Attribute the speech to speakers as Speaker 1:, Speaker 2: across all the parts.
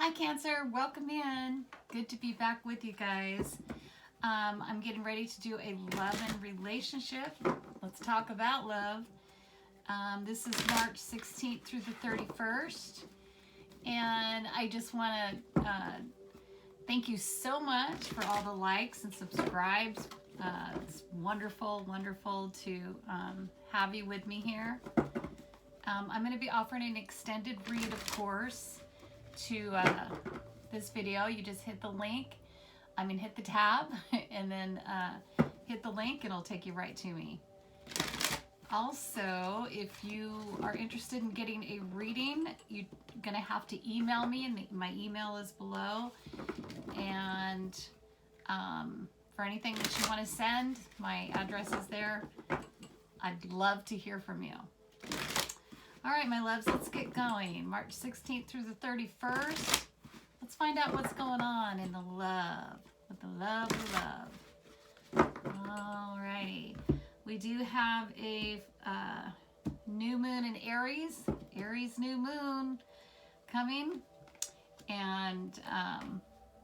Speaker 1: Hi Cancer, welcome in. Good to be back with you guys. I'm getting ready to do a love and relationship. Let's talk about love. This is March 16th through the 31st. And I just want to thank you so much for all the likes and subscribes. It's wonderful, wonderful to have you with me here. I'm going to be offering an extended read, of course, to this video. You just hit the link, hit the tab, and then hit the link and it'll take you right to me. Also, if you are interested in getting a reading, you're gonna have to email me, and my email is below. And for anything that you want to send, my address is there. I'd love to hear from you. All right, my loves, let's get going. March 16th through the 31st. Let's find out what's going on in the love, with the love. All righty. We do have a new moon in Aries new moon coming. And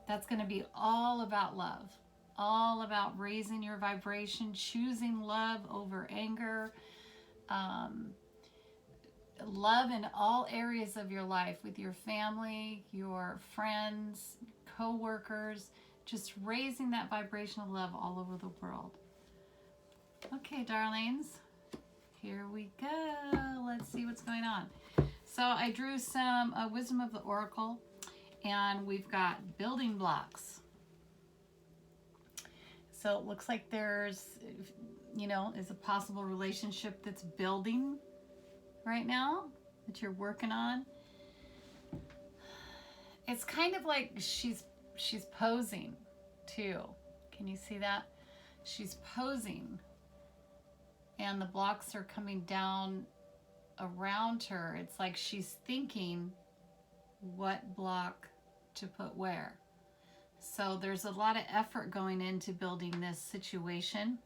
Speaker 1: that's going to be all about love, all about raising your vibration, choosing love over anger, love in all areas of your life, with your family, your friends, co-workers, just raising that vibration of love all over the world. Okay, darlings, here we go. Let's see what's going on. So I drew some Wisdom of the Oracle, and we've got building blocks. So it looks like there's, is a possible relationship that's building right now that you're working on. It's kind of like she's posing too. Can you see that? She's posing, and the blocks are coming down around her. It's like she's thinking what block to put where. So there's a lot of effort going into building this situation,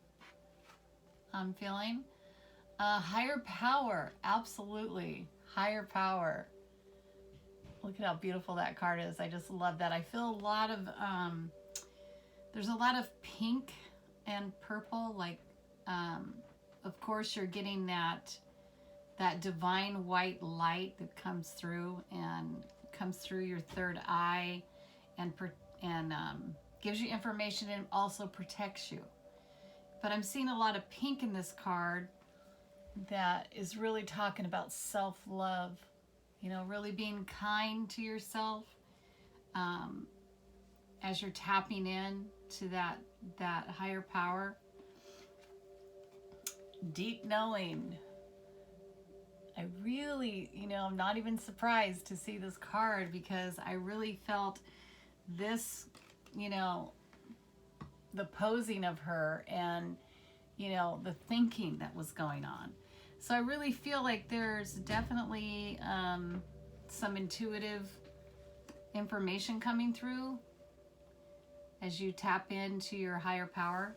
Speaker 1: I'm feeling. Higher power, absolutely. Higher power. Look at how beautiful that card is. I just love that. I feel a lot of, there's a lot of pink and purple. Like, of course, you're getting that divine white light that comes through your third eye, and gives you information and also protects you. But I'm seeing a lot of pink in this card that is really talking about self-love, really being kind to yourself as you're tapping in to that higher power. Deep knowing. I really, I'm not even surprised to see this card, because I really felt this, the posing of her and, the thinking that was going on. So I really feel like there's definitely some intuitive information coming through as you tap into your higher power.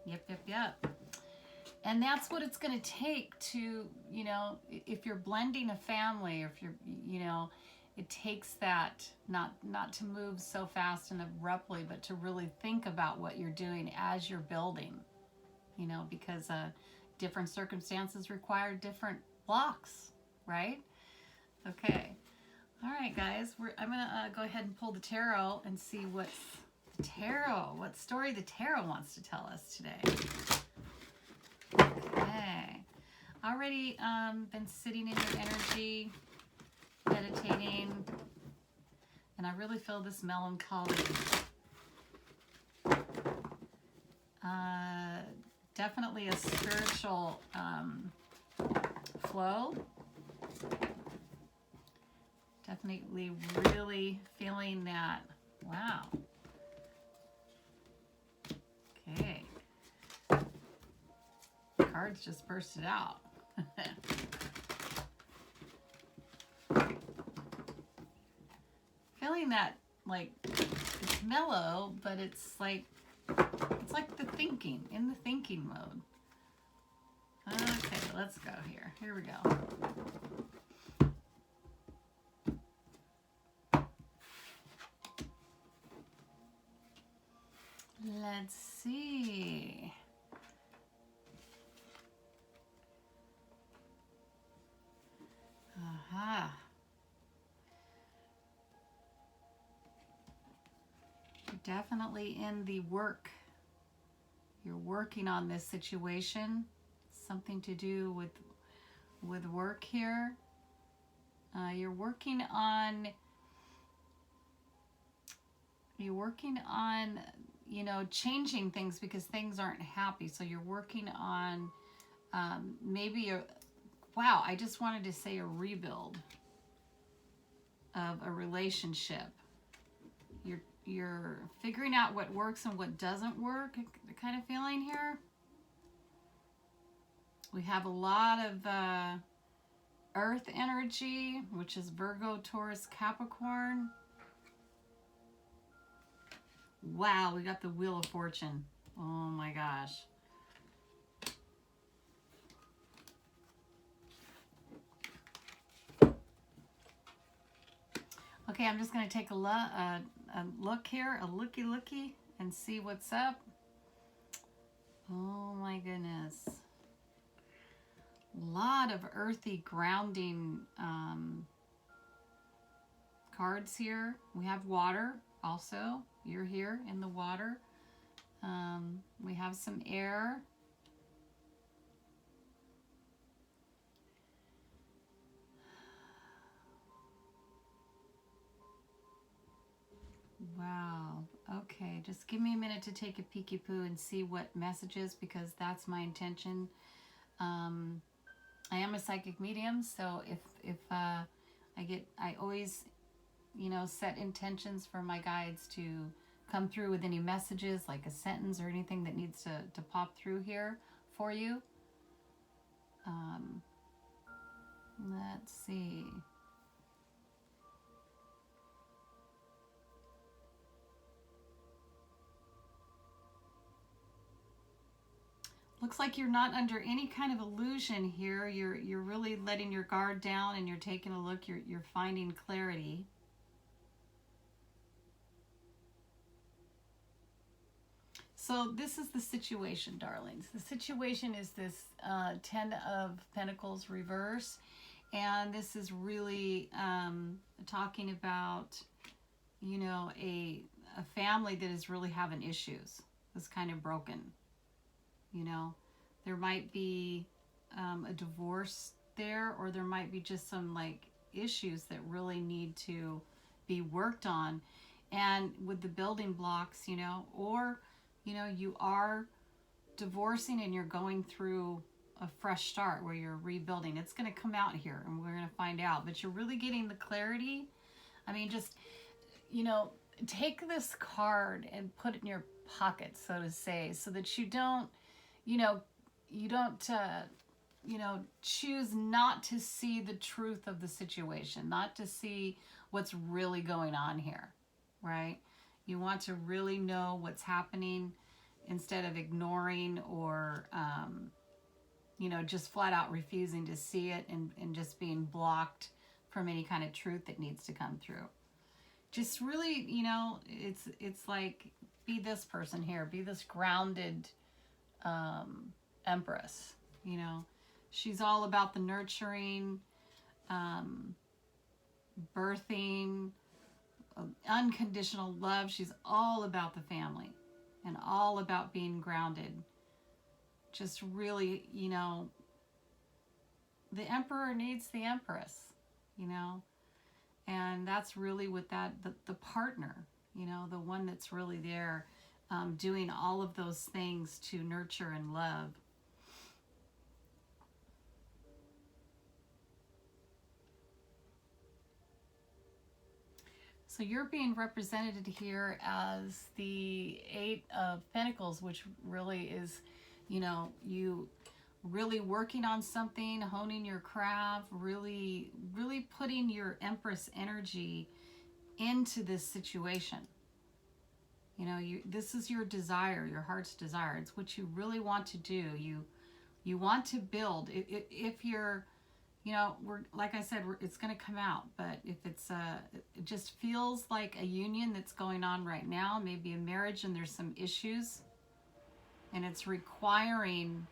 Speaker 1: Yep. And that's what it's going to take to, if you're blending a family, or if you're, it takes that, not to move so fast and abruptly, but to really think about what you're doing as you're building, because different circumstances require different blocks, right? Okay. All right, guys. I'm going to go ahead and pull the tarot and see what story the tarot wants to tell us today. Okay. Already been sitting in your energy, meditating, and I really feel this melancholy. Definitely a spiritual flow. Definitely really feeling that. Wow. Okay. Cards just bursted out. Feeling that, like, it's mellow, but it's like the thinking, in the thinking mode. Okay, let's go here. Here we go. Let's see. Aha. You're definitely in the work. You're working on this situation. Something to do with work here. You're working on, you know, changing things because things aren't happy. So you're working on maybe wow, I just wanted to say a rebuild of a relationship. You're figuring out what works and what doesn't work, kind of feeling here. We have a lot of earth energy, which is Virgo, Taurus, Capricorn. Wow, we got the Wheel of Fortune. Oh my gosh. Okay, I'm just going to take a look here, a looky, and see what's up. Oh my goodness. A lot of earthy grounding cards here. We have water also. You're here in the water. We have some air. Wow. Okay, just give me a minute to take a peeky-poo and see what messages, because that's my intention. I am a psychic medium, so if I always, you know, set intentions for my guides to come through with any messages, like a sentence or anything that needs to pop through here for you. Let's see. Looks like you're not under any kind of illusion here. You're really letting your guard down and you're taking a look. You're finding clarity. So this is the situation, darlings. The situation is this 10 of Pentacles reverse. And this is really talking about, you know, a family that is really having issues. It's kind of broken. You know, there might be a divorce there, or there might be just some like issues that really need to be worked on. And with the building blocks, you know, or, you know, you are divorcing and you're going through a fresh start where you're rebuilding. It's going to come out here and we're going to find out, but you're really getting the clarity. I mean, just, you know, take this card and put it in your pocket, so to say, so that you don't, you know, choose not to see the truth of the situation, not to see what's really going on here, right? You want to really know what's happening instead of ignoring or, you know, just flat out refusing to see it and just being blocked from any kind of truth that needs to come through. Just really, you know, it's like, be this person here, be this grounded Empress, you know. She's all about the nurturing, birthing, unconditional love. She's all about the family and all about being grounded. Just really, you know, the Emperor needs the Empress, you know, and that's really what the partner, you know, the one that's really there, doing all of those things to nurture and love. So you're being represented here as the 8 of Pentacles, which really is, you know, you really working on something, honing your craft, really putting your Empress energy into this situation. You know, this is your desire, your heart's desire. It's what you really want to do. You want to build. If you're, you know, like I said, it's going to come out. But if it's it just feels like a union that's going on right now, maybe a marriage and there's some issues, and it's requiring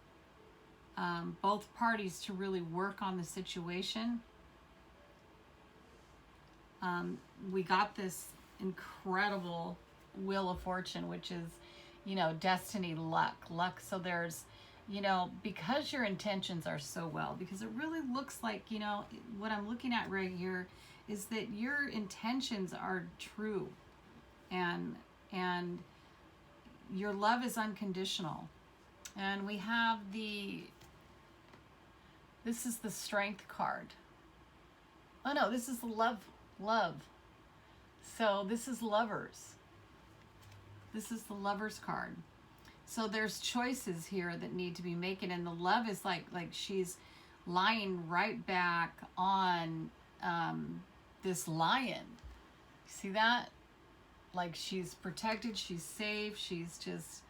Speaker 1: both parties to really work on the situation. We got this incredible Wheel of Fortune, which is, you know, destiny, luck. So there's, you know, because your intentions are so well, because it really looks like, you know, what I'm looking at right here is that your intentions are true, and your love is unconditional. And we have this is the Strength card. Oh no, this is the love. So this is Lovers. This is the Lovers card. So there's choices here that need to be made, and the love is like she's lying right back on this lion. See that? Like she's protected, she's safe, she's just,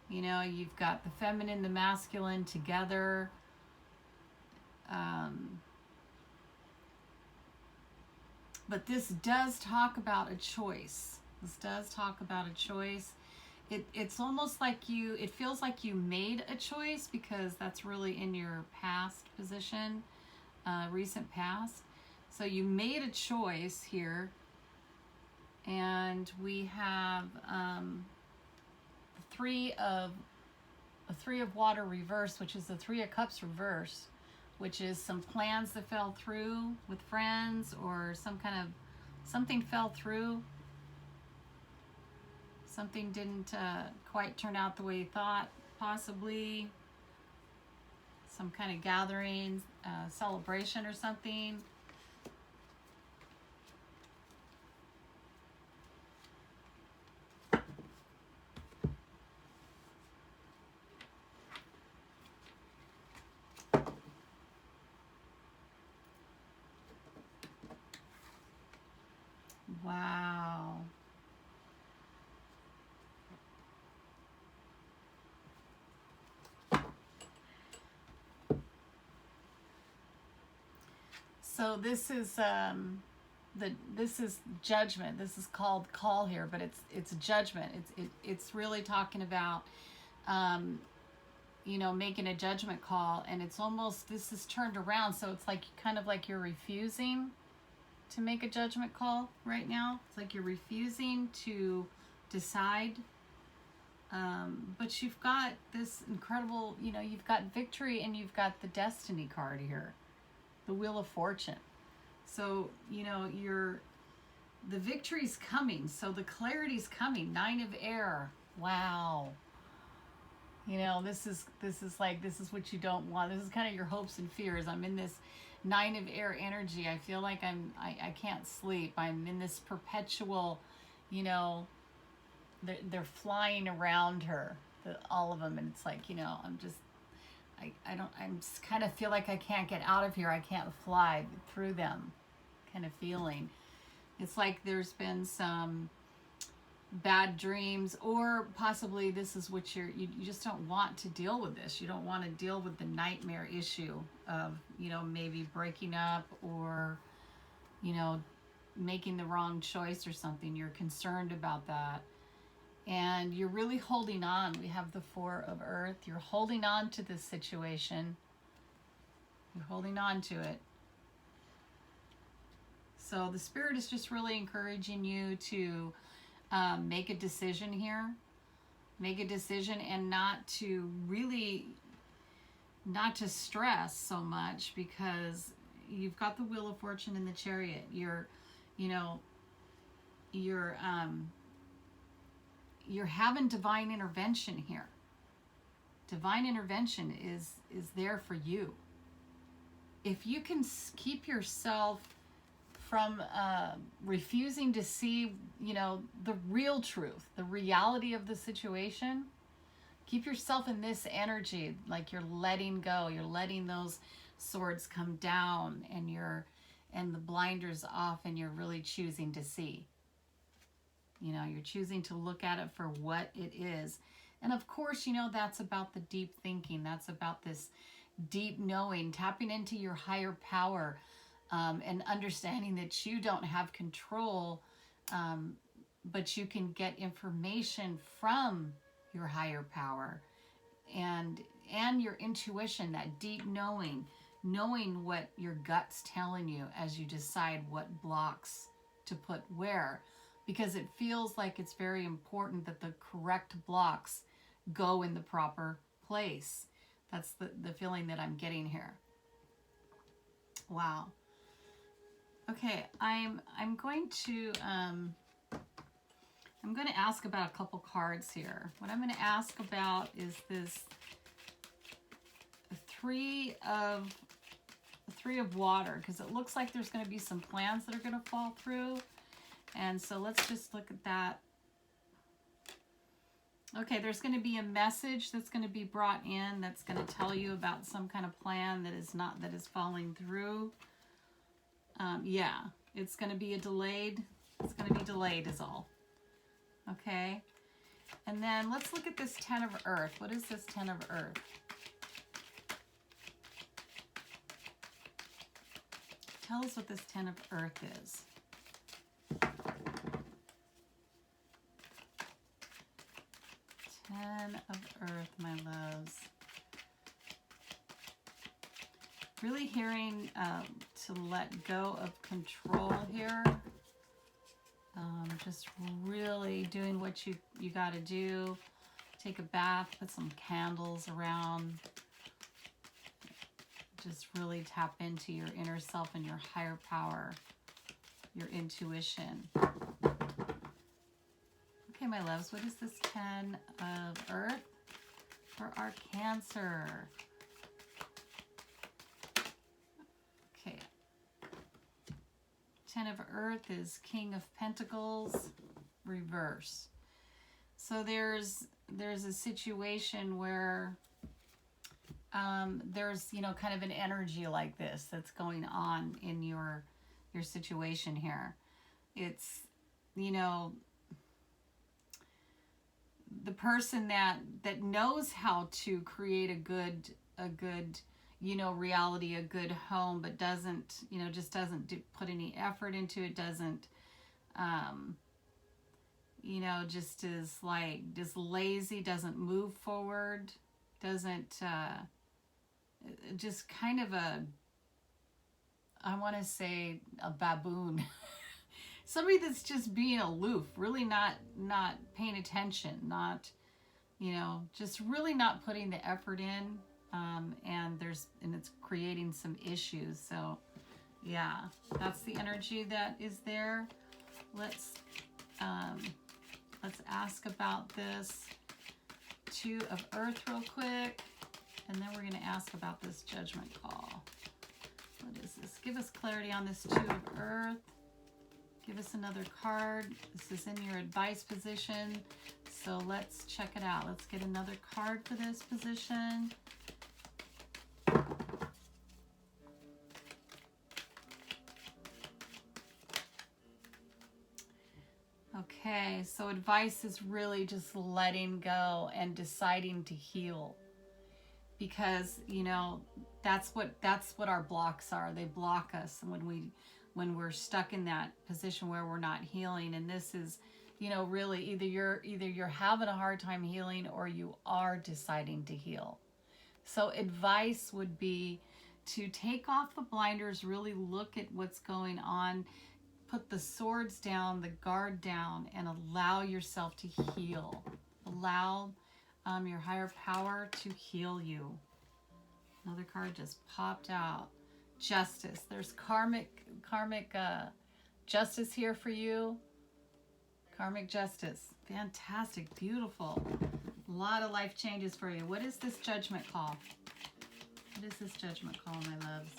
Speaker 1: you know, you've got the feminine, the masculine together. But this does talk about a choice. This does talk about a choice. It's almost like it feels like you made a choice, because that's really in your past position, recent past. So you made a choice here. And we have the three of water reverse, which is the Three of Cups reverse, which is some plans that fell through with friends, or something fell through. Something didn't quite turn out the way you thought, possibly. Some kind of gathering, celebration or something. Wow. So this is this is judgment. This is called call here, but it's judgment. It's really talking about you know, making a judgment call, and it's almost, this is turned around, so it's like kind of like you're refusing to make a judgment call right now. It's like you're refusing to decide. But you've got this incredible, you know, you've got victory, and you've got the destiny card here, the Wheel of Fortune. So, you know, the victory's coming. So the clarity's coming. Nine of Air. Wow. You know, this is what you don't want. This is kind of your hopes and fears. I'm in this Nine of Air energy. I feel like I can't sleep. I'm in this perpetual, you know, they're flying around her, all of them, and it's like, you know, I just kind of feel like I can't get out of here. I can't fly through them, kind of feeling. It's like there's been some bad dreams, or possibly this is what you just don't want to deal with this. You don't want to deal with the nightmare issue of, you know, maybe breaking up, or, you know, making the wrong choice or something. You're concerned about that. And you're really holding on. We have the Four of Earth. You're holding on to this situation. You're holding on to it. So the Spirit is just really encouraging you to make a decision here. Make a decision, and not to stress so much, because you've got the Wheel of Fortune and the Chariot. You're having divine intervention here. Divine intervention is there for you. If you can keep yourself from refusing to see, you know, the real truth, the reality of the situation, keep yourself in this energy, like you're letting go, you're letting those swords come down, and the blinders off, and you're really choosing to see. You know, you're choosing to look at it for what it is. And of course, you know, that's about the deep thinking. That's about this deep knowing, tapping into your higher power, and understanding that you don't have control, but you can get information from your higher power, and your intuition, that deep knowing what your gut's telling you as you decide what blocks to put where, because it feels like it's very important that the correct blocks go in the proper place. That's the feeling that I'm getting here. Wow. Okay, I'm going to ask about a couple cards here. What I'm going to ask about is this three of water, because it looks like there's going to be some plans that are going to fall through. And so let's just look at that. Okay, there's going to be a message that's going to be brought in that's going to tell you about some kind of plan that is falling through. Yeah, it's going to be it's going to be delayed is all. Okay. And then let's look at this 10 of Earth. What is this 10 of Earth? Tell us what this 10 of Earth is. Ten of Earth, my loves. Really hearing to let go of control here. Just really doing what you got to do. Take a bath, put some candles around. Just really tap into your inner self and your higher power, your intuition. Okay, my loves, what is this 10 of Earth for our Cancer? Okay. 10 of Earth is King of Pentacles, reverse. So there's a situation where there's, kind of an energy like this that's going on in your situation here. It's, the person that knows how to create a good reality, a good home, but doesn't, just doesn't put any effort into it, doesn't, just is like, just lazy, doesn't move forward, doesn't, just kind of I want to say a baboon. Somebody that's just being aloof, really not paying attention, not, just really not putting the effort in, and it's creating some issues. So yeah, that's the energy that is there. Let's ask about this 2 of Earth real quick, and then we're going to ask about this judgment call. What is this? Give us clarity on this 2 of Earth. Give us another card. This is in your advice position. So let's check it out. Let's get another card for this position. Okay, so advice is really just letting go and deciding to heal. Because, that's what our blocks are. They block us when we're stuck in that position where we're not healing. And this is, really either you're having a hard time healing or you are deciding to heal. So advice would be to take off the blinders, really look at what's going on, put the swords down, the guard down, and allow yourself to heal. Allow your higher power to heal you. Another card just popped out. Justice. There's karmic justice here for you. Karmic justice. Fantastic. Beautiful. A lot of life changes for you. What is this judgment call? What is this judgment call, my loves?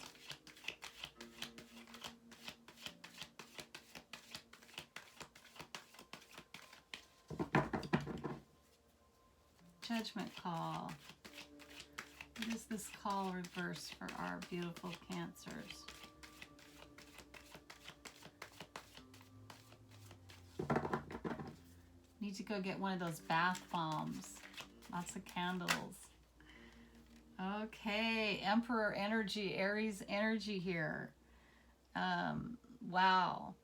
Speaker 1: Judgment call. What is this call reverse for our beautiful Cancers? Need to go get one of those bath bombs. Lots of candles. Okay, Emperor energy, Aries energy here. Wow.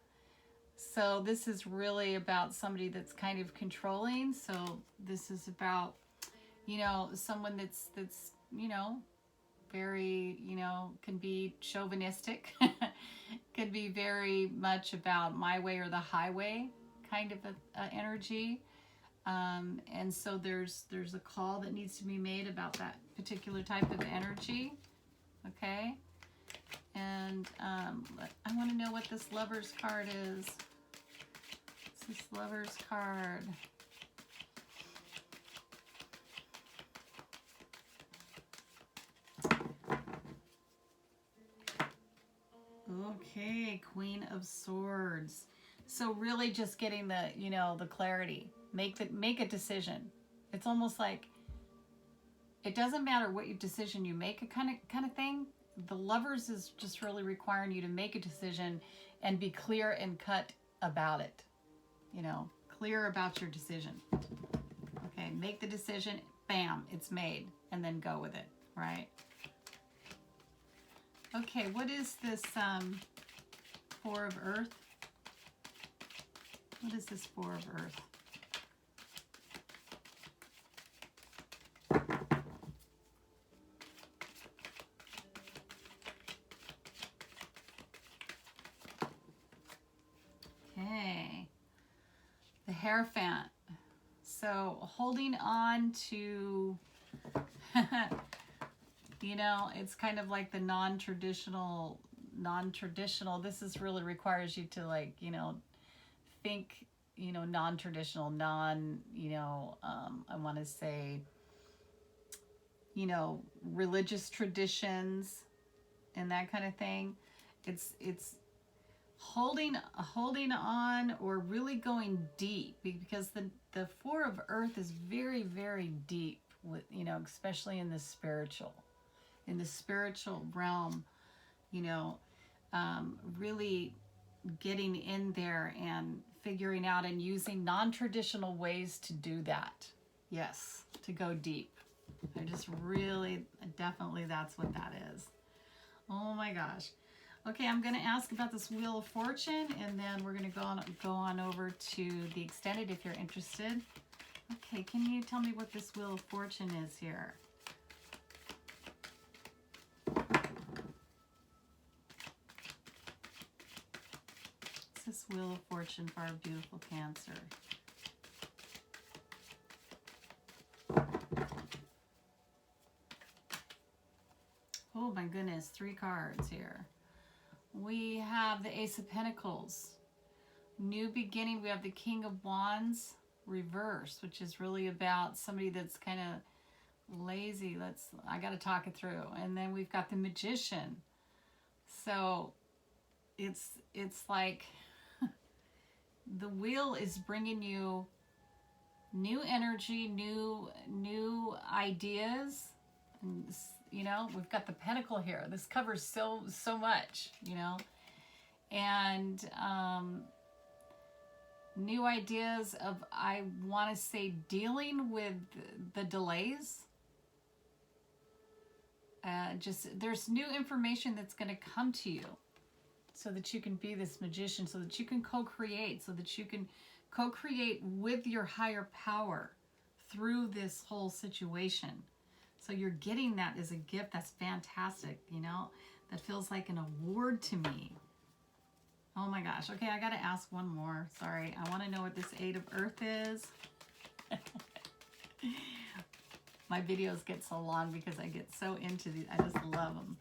Speaker 1: So this is really about somebody that's kind of controlling. So this is about, you know, someone that's, you know, very, you know, can be chauvinistic, could be very much about my way or the highway kind of a energy. And so there's a call that needs to be made about that particular type of energy. Okay. And I want to know what this Lover's card is. What's this Lover's card? Okay, Queen of Swords. So really just getting the, you know, the clarity. Make a decision. It's almost like it doesn't matter what decision you make, a kind of thing. The Lovers is just really requiring you to make a decision and be clear and cut about it. You know, clear about your decision. Okay, make the decision, bam, it's made, and then go with it, right? Okay, what is this Four of Earth? What is this Four of Earth? Okay, the Hierophant. So holding on to, you know, it's kind of like the non-traditional, this is really requires you to, like, you know, think, you know, non-traditional, you know, I want to say, you know, religious traditions and that kind of thing. It's holding on or really going deep, because the Four of Earth is very, very deep with, you know, especially in the spiritual realm, you know, really getting in there and figuring out and using non-traditional ways to do that. Yes, to go deep. I just really, definitely that's what that is. Oh my gosh. Okay, I'm going to ask about this Wheel of Fortune, and then we're going to go on over to the extended if you're interested. Okay, can you tell me what this Wheel of Fortune is here? What's this Wheel of Fortune for our beautiful Cancer? Oh my goodness, 3 cards here. We have the Ace of Pentacles, new beginning. We have the King of Wands reversed, which is really about somebody that's kind of lazy. I got to talk it through. And then we've got the Magician. So it's like the wheel is bringing you new energy, new ideas. And, you know, we've got the Pentacle here. This covers so much, you know, and new ideas of, I want to say, dealing with the delays. Just there's new information that's going to come to you, so that you can be this magician, so that you can co-create, so that you can co-create with your higher power through this whole situation. So you're getting that as a gift. That's fantastic, you know. That feels like an award to me. Oh my gosh. Okay, I got to ask one more. Sorry. I want to know what this Eight of Earth is. My videos get so long because I get so into these. I just love them.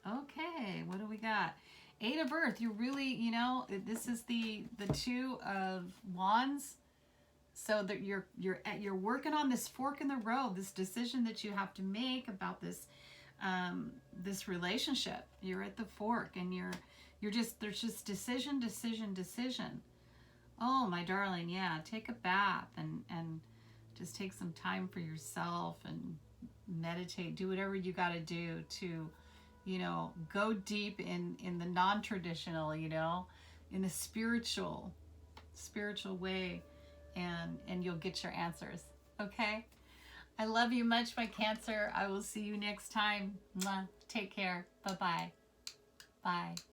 Speaker 1: Okay, what do we got? Eight of Earth. You really, you know, this is the Two of Wands. So that you're working on this fork in the road, this decision that you have to make about this this relationship. You're at the fork, and there's just decision. Oh my darling, yeah, take a bath and just take some time for yourself and meditate. Do whatever you got to do to, you know, go deep in the non-traditional, you know, in the spiritual way. And you'll get your answers. Okay? I love you much, my Cancer. I will see you next time. Mwah. Take care. Bye-bye. Bye.